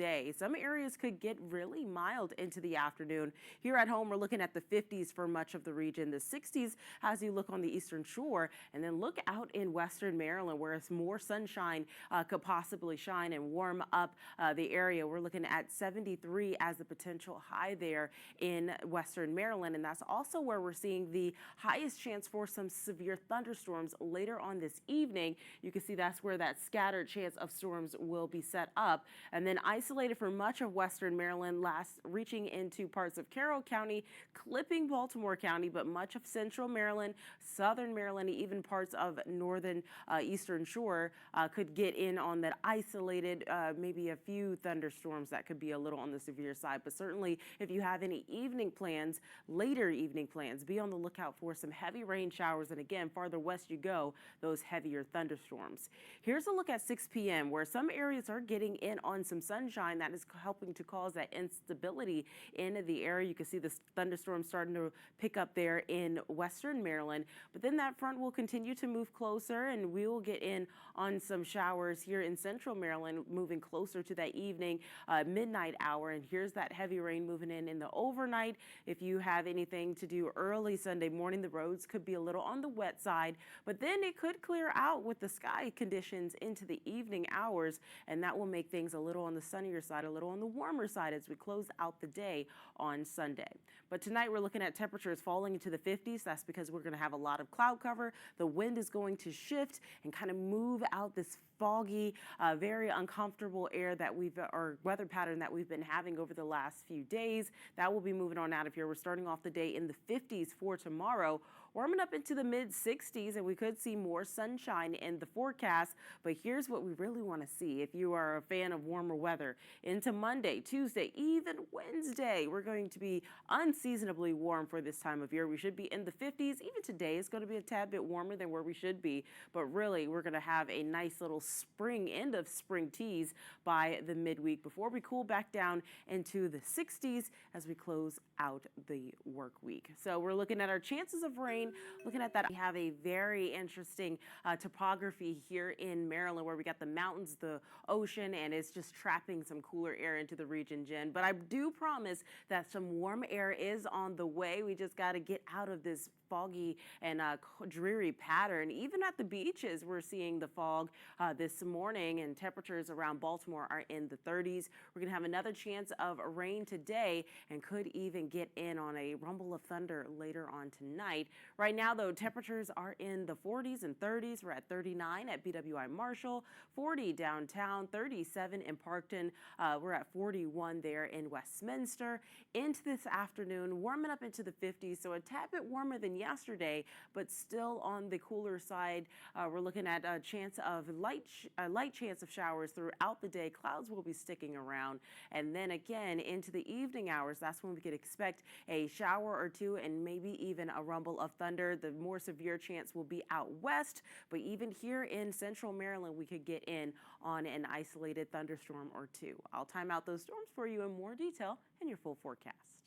day. Some areas could get really mild into the afternoon. Here at home, we're looking at the 50s for much of the region, the 60s as you look on the eastern shore, and then look out in western Maryland where it's more sunshine could possibly shine and warm up the area. We're looking at 73 as the potential high there in western Maryland, and that's also where we're seeing the highest chance for some severe thunderstorms later on this evening. You can see that's where that scattered chance of storms will be set up, and then isolated for much of western Maryland, reaching into parts of Carroll County, clipping Baltimore County, but much of central Maryland, southern Maryland, even parts of northern eastern shore could get in on that isolated, maybe a few thunderstorms that could be a little on the severe side. But certainly if you have any evening plans, later evening plans, be on the lookout for some heavy rain showers. And again, farther west you go, those heavier thunderstorms. Here's a look at 6 p.m. where some areas are getting in on some sunshine that is helping to cause that instability in the area. You can see the thunderstorms starting to pick up there in western Maryland, but then that front will continue to move closer and we will get in on some showers here in central Maryland, moving closer to that evening midnight hour. And here's that heavy rain moving in the overnight. If you have anything to do early Sunday morning, the roads could be a little on the wet side, but then it could clear out with the sky conditions into the evening hours, and that will make things a little on the sunnier side, a little on the warmer side as we close out the day on Sunday. But tonight we're looking at temperatures falling into the 50s. That's because we're going to have a lot of cloud cover. The wind is going to shift and kind of move out this foggy, very uncomfortable air that or weather pattern that we've been having over the last few days. That will be moving on out of here. We're starting off the day in the 50s for tomorrow, warming up into the mid 60s, and we could see more sunshine in the forecast. But here's what we really want to see if you are a fan of warmer weather. Into Monday, Tuesday, even Wednesday, we're going to be unseasonably warm for this time of year. We should be in the 50s. Even today is going to be a tad bit warmer than where we should be, but really we're going to have a nice little end of spring tease by the midweek before we cool back down into the 60s as we close out the work week. So we're looking at our chances of rain, looking at that. We have a very interesting topography here in Maryland where we got the mountains, the ocean, and it's just trapping some cooler air into the region, Jen. But I do promise that some warm air is on the way. We just got to get out of this foggy and dreary pattern. Even at the beaches, we're seeing the fog this morning, and temperatures around Baltimore are in the 30s. We're going to have another chance of rain today and could even get in on a rumble of thunder later on tonight. Right now, though, temperatures are in the 40s and 30s. We're at 39 at BWI Marshall, 40 downtown, 37 in Parkton. We're at 41 there in Westminster. Into this afternoon, warming up into the 50s, so a tad bit warmer than yesterday, but still on the cooler side. We're looking at a chance of light chance of showers throughout the day. Clouds will be sticking around, and then again into the evening hours, that's when we could expect a shower or two and maybe even a rumble of thunder. The more severe chance will be out west, but even here in central Maryland, we could get in on an isolated thunderstorm or two. I'll time out those storms for you in more detail in your full forecast.